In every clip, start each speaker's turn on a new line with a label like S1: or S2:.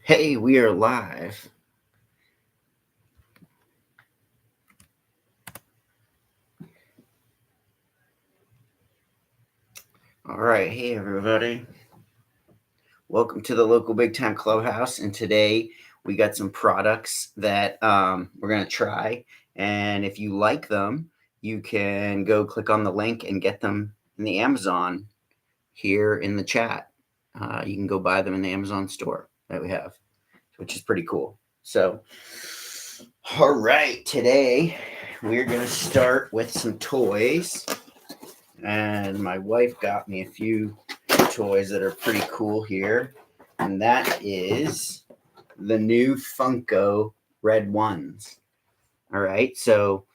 S1: Hey, we are live. All right. Hey, everybody. Welcome to the local Big Time Clubhouse. And today we got some products that we're going to try. And if you like them, you can go click on the link and get them in the Amazon here in the chat. You can go buy them in the Amazon store that we have, which is pretty cool. So, all right. Today we're going to start with some toys. And my wife got me a few toys that are pretty cool here. And that is the new Funko Red Ones. All right. So,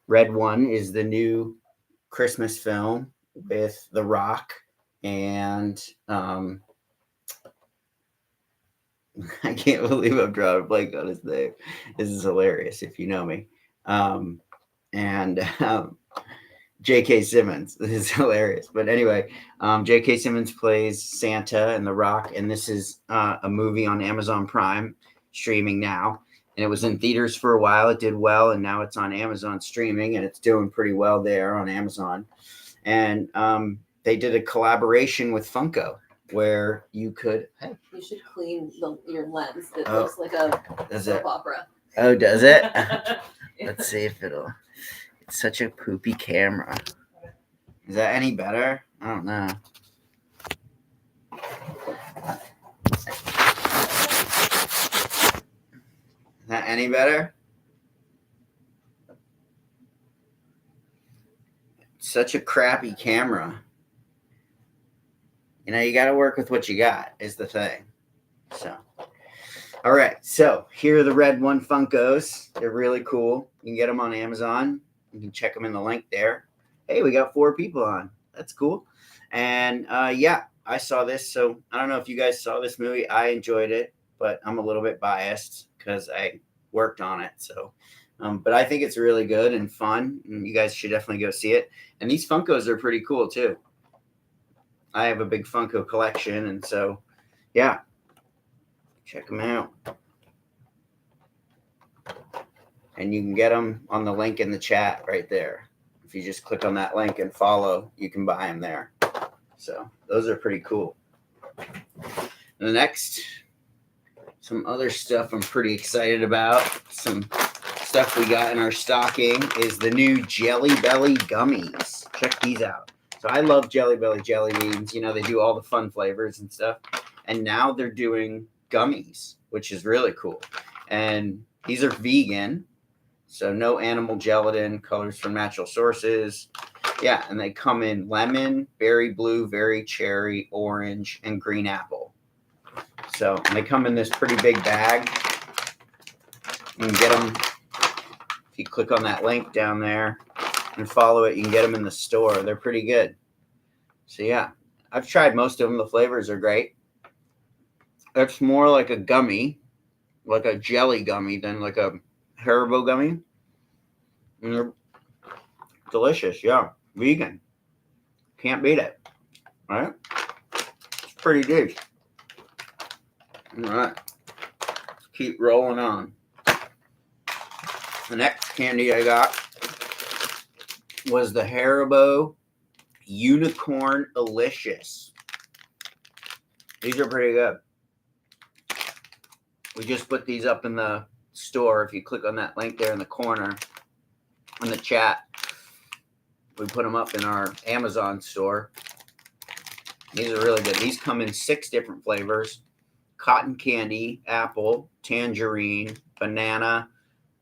S1: Red One is the new Christmas film with The Rock and I can't believe I'm drawing a blank on his name. This is hilarious if you know me. And J.K. Simmons. This is hilarious. But anyway, J.K. Simmons plays Santa and The Rock, and this is a movie on Amazon Prime streaming now. And it was in theaters for a while. It did well, and now it's on Amazon streaming, and it's doing pretty well there on Amazon. And they did a collaboration with Funko where you could.
S2: Hey. You should clean your lens. It looks like a soap opera.
S1: Oh, does it? Let's see if it'll. It's such a poopy camera. Is that any better? I don't know. Is that any better? Such a crappy camera. You know, you got to work with what you got, is the thing. So, all right. So, here are the Red One Funkos. They're really cool. You can get them on Amazon. You can check them in the link there. Hey, we got 4 people on. That's cool. And yeah, I saw this. So I don't know if you guys saw this movie. I enjoyed it, but I'm a little bit biased because I worked on it. So, but I think it's really good and fun. And you guys should definitely go see it. And these Funkos are pretty cool too. I have a big Funko collection. And so, yeah, check them out. And you can get them on the link in the chat right there. If you just click on that link and follow, you can buy them there. So those are pretty cool. The next, some other stuff I'm pretty excited about. Some stuff we got in our stocking is the new Jelly Belly gummies. Check these out. So I love Jelly Belly jelly beans. You know, they do all the fun flavors and stuff. And now they're doing gummies, which is really cool. And these are vegan. So no animal gelatin, colors from natural sources. Yeah, and they come in lemon, berry blue, berry cherry, orange, and green apple. So they come in this pretty big bag. You can get them if you click on that link down there and follow it. You can get them in the store. They're pretty good. So yeah, I've tried most of them. The flavors are great. It's more like a gummy, like a jelly gummy than like a Haribo gummy. And they're delicious, yeah. Vegan. Can't beat it. All right? It's pretty good. All right. Let's keep rolling on. The next candy I got was the Haribo Unicorn Delicious. These are pretty good. We just put these up in the store. If you click on that link there in the corner in the chat, we put them up in our Amazon store. These are really good. These come in 6 different flavors: cotton candy, apple, tangerine, banana,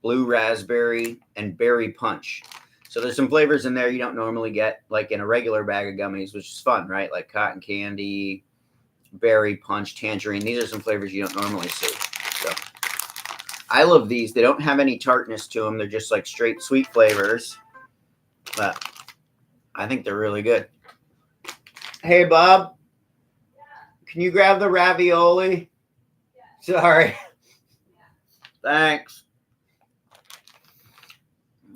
S1: blue raspberry, and berry punch. So there's some flavors in there you don't normally get like in a regular bag of gummies, which is fun, right? Like cotton candy, berry punch, tangerine. These are some flavors you don't normally see. So I love these. They don't have any tartness to them. They're just like straight sweet flavors. But I think they're really good. Hey, Bob. Can you grab the ravioli? Sorry. Thanks.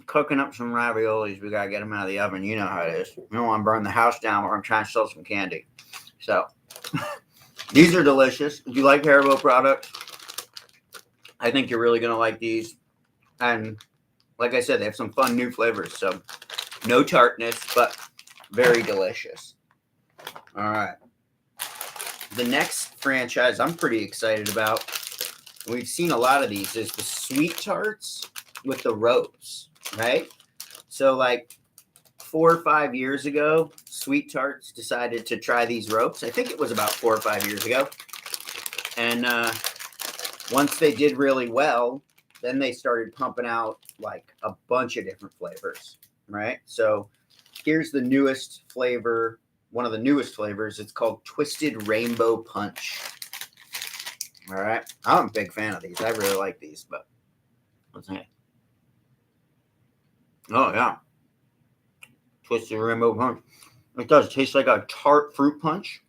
S1: Cooking up some raviolis. We got to get them out of the oven. You know how it is. We don't want to burn the house down while I'm trying to sell some candy. So these are delicious. Do you like Haribo products? I think you're really going to like these. And like I said, they have some fun new flavors. So no tartness, but very delicious. All right. The next franchise I'm pretty excited about, we've seen a lot of these, is the sweet tarts with the ropes, right? So like 4 or 5 years ago, Sweet Tarts decided to try these ropes. I think it was about 4 or 5 years ago. And once they did really well, then they started pumping out like a bunch of different flavors, right? So here's the newest flavor, one of the newest flavors. It's called Twisted Rainbow Punch. All right. I'm a big fan of these. I really like these, but let's see. Oh, yeah. Twisted Rainbow Punch. It does taste like a tart fruit punch.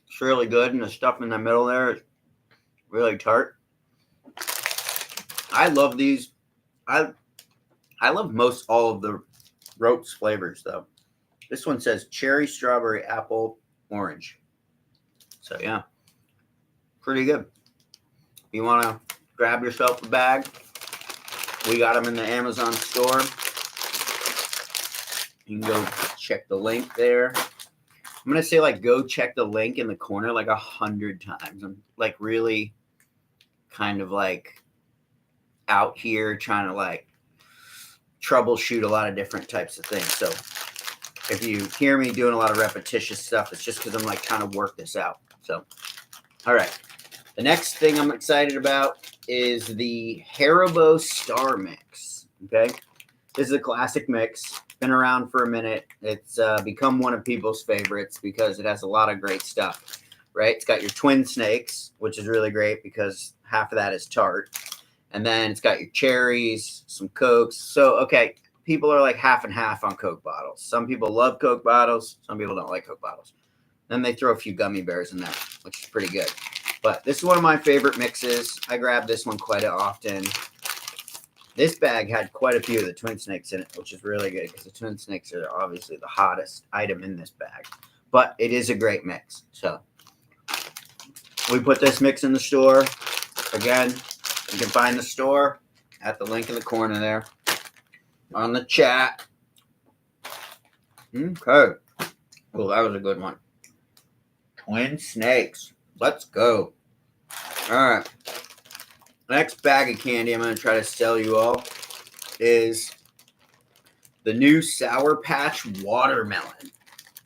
S1: It's really good, and the stuff in the middle there is really tart. I love these. I love most all of the ropes flavors, though. This one says cherry, strawberry, apple, orange. So, yeah. Pretty good. If you want to grab yourself a bag, we got them in the Amazon store. You can go check the link there. I'm going to say, like, go check the link in the corner like 100 times. I'm, like, really kind of, like, out here trying to, like, troubleshoot a lot of different types of things. So if you hear me doing a lot of repetitious stuff, it's just because I'm, like, trying to work this out. So, all right. The next thing I'm excited about is the Haribo Star Mix. Okay. This is a classic mix. Been around for a minute. It's become one of people's favorites because it has a lot of great stuff, right? It's got your twin snakes, which is really great because half of that is tart. And then it's got your cherries, some Cokes. So, okay, people are like half and half on Coke bottles. Some people love Coke bottles. Some people don't like Coke bottles. Then they throw a few gummy bears in there, which is pretty good. But this is one of my favorite mixes. I grab this one quite often. This bag had quite a few of the twin snakes in it, which is really good because the twin snakes are obviously the hottest item in this bag. But it is a great mix. So we put this mix in the store. Again, you can find the store at the link in the corner there on the chat. Okay. Well, that was a good one. Twin snakes. Let's go. All right. Next bag of candy I'm going to try to sell you all is the new Sour Patch Watermelon.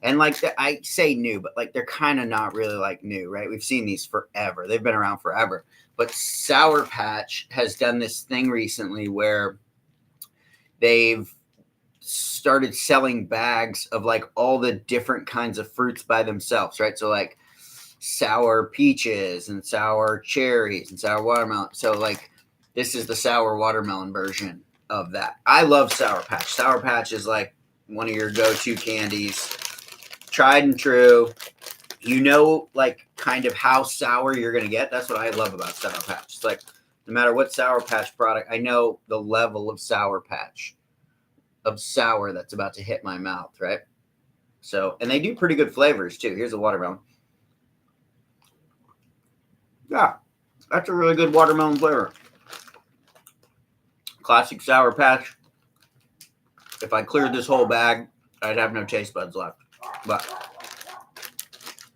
S1: And like I say new, but like they're kind of not really like new, right? We've seen these forever. They've been around forever. But Sour Patch has done this thing recently where they've started selling bags of like all the different kinds of fruits by themselves, right? So like sour peaches and sour cherries and sour watermelon. So like this is the sour watermelon version of that. I love Sour Patch. Sour Patch is like one of your go-to candies. Tried and true. You know, like kind of how sour you're going to get. That's what I love about Sour Patch. It's like no matter what Sour Patch product, I know the level of Sour Patch, of sour that's about to hit my mouth, right? So, and they do pretty good flavors too. Here's a watermelon. Yeah, that's a really good watermelon flavor. Classic Sour Patch. If I cleared this whole bag, I'd have no taste buds left. But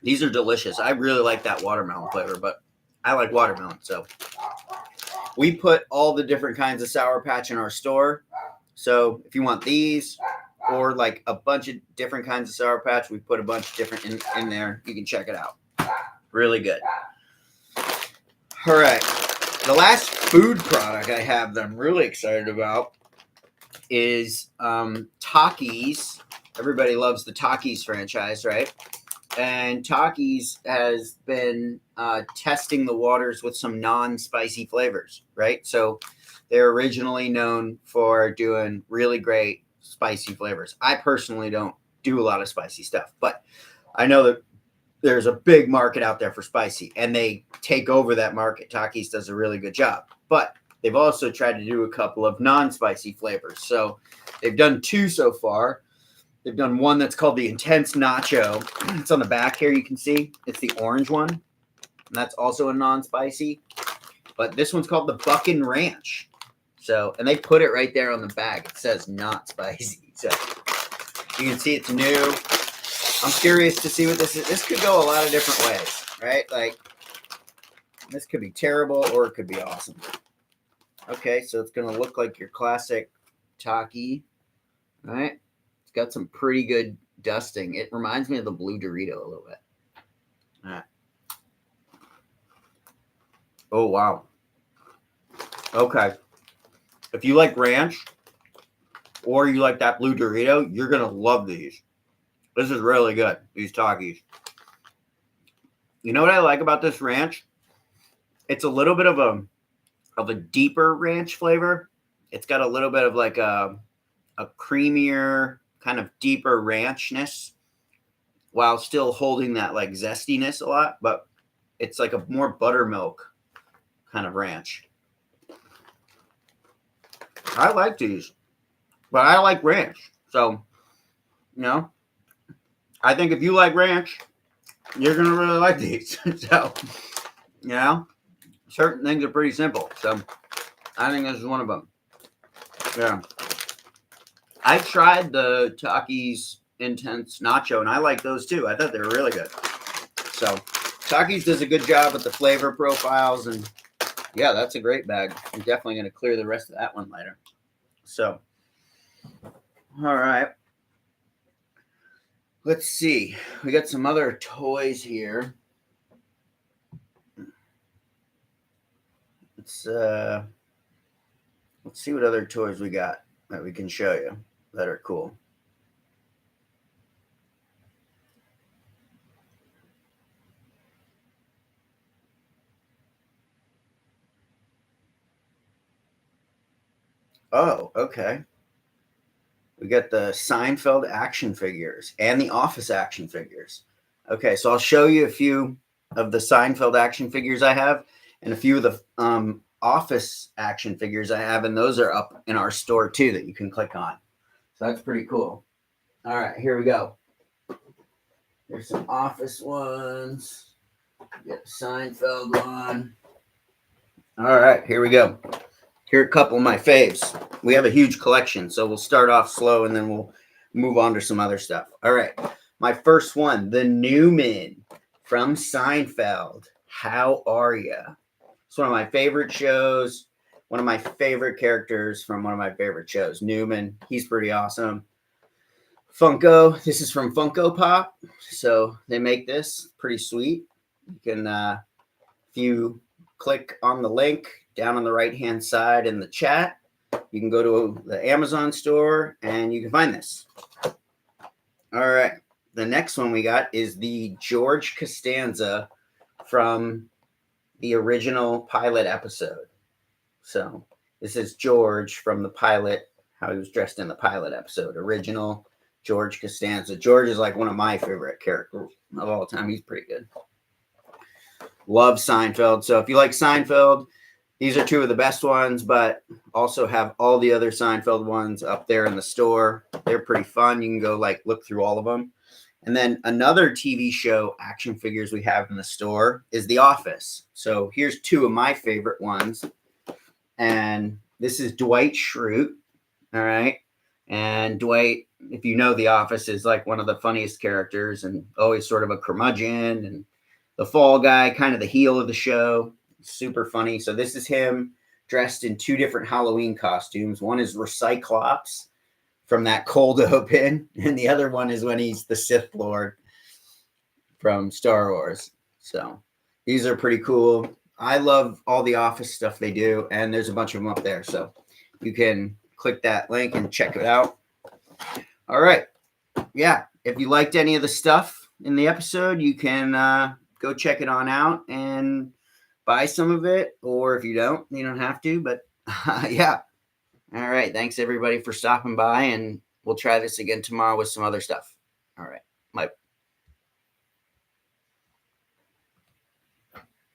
S1: these are delicious. I really like that watermelon flavor, but I like watermelon. So we put all the different kinds of Sour Patch in our store. So if you want these or like a bunch of different kinds of Sour Patch, we put a bunch of different in there. You can check it out. Really good. All right. The last food product I have that I'm really excited about is Takis. Everybody loves the Takis franchise, right? And Takis has been testing the waters with some non-spicy flavors, right? So they're originally known for doing really great spicy flavors. I personally don't do a lot of spicy stuff, but I know that there's a big market out there for spicy, and they take over that market. Takis does a really good job, but they've also tried to do a couple of non-spicy flavors. So they've done 2 so far. They've done one that's called the Intense Nacho. It's on the back here. You can see it's the orange one. And that's also a non-spicy. but this one's called the Buckin' Ranch. So, and they put it right there on the bag. It says not spicy. So you can see it's new. I'm curious to see what this is. This could go a lot of different ways, right? Like, this could be terrible or it could be awesome. Okay, so it's going to look like your classic Taki, right? It's got some pretty good dusting. It reminds me of the blue Dorito a little bit. All right. Oh, wow. Okay. If you like ranch or you like that blue Dorito, you're going to love these. This is really good, these Takis. You know what I like about this ranch? It's a little bit of a deeper ranch flavor. It's got a little bit of like a creamier, kind of deeper ranchness while still holding that like zestiness a lot, but it's like a more buttermilk kind of ranch. I like these, but I like ranch. So, you know, I think if you like ranch, you're going to really like these. So, you know, certain things are pretty simple. So, I think this is one of them. Yeah. I tried the Takis Intense Nacho, and I like those too. I thought they were really good. So, Takis does a good job with the flavor profiles, and yeah, that's a great bag. I'm definitely going to clear the rest of that one later. So, all right. Let's see. We got some other toys here. Let's see what other toys we got that we can show you that are cool. Oh, okay. We got the Seinfeld action figures and the Office action figures. Okay, so I'll show you a few of the Seinfeld action figures I have and a few of the Office action figures I have, and those are up in our store too that you can click on. So that's pretty cool. All right, here we go. There's some Office ones. Get a Seinfeld one. All right, here we go. Here are a couple of my faves. We have a huge collection, so we'll start off slow and then we'll move on to some other stuff. All right. My first one, the Newman from Seinfeld. How are ya? It's one of my favorite shows, one of my favorite characters from one of my favorite shows. Newman, he's pretty awesome. Funko, this is from Funko Pop. So they make this pretty sweet. You can, if you click on the link down on the right-hand side in the chat, you can go to the Amazon store and you can find this. All right. The next one we got is the George Costanza from the original pilot episode. So this is George from the pilot, how he was dressed in the pilot episode. Original George Costanza. George is like one of my favorite characters of all time. He's pretty good. Love Seinfeld. So if you like Seinfeld, these are two of the best ones, but also have all the other Seinfeld ones up there in the store. They're pretty fun. You can go like look through all of them. And then another TV show action figures we have in the store is The Office. So here's two of my favorite ones. And this is Dwight Schrute. All right. And Dwight, if you know The Office, is like one of the funniest characters and always sort of a curmudgeon and the fall guy, kind of the heel of the show. Super funny. So this is him dressed in two different Halloween costumes. One is Recyclops from that cold open, and the other one is when he's the Sith Lord from Star Wars. So these are pretty cool. I love all the Office stuff they do, and there's a bunch of them up there. So you can click that link and check it out. All right. Yeah. If you liked any of the stuff in the episode, you can go check it on out and buy some of it, or if you don't have to, but yeah. All right. Thanks everybody for stopping by, and we'll try this again tomorrow with some other stuff. All right.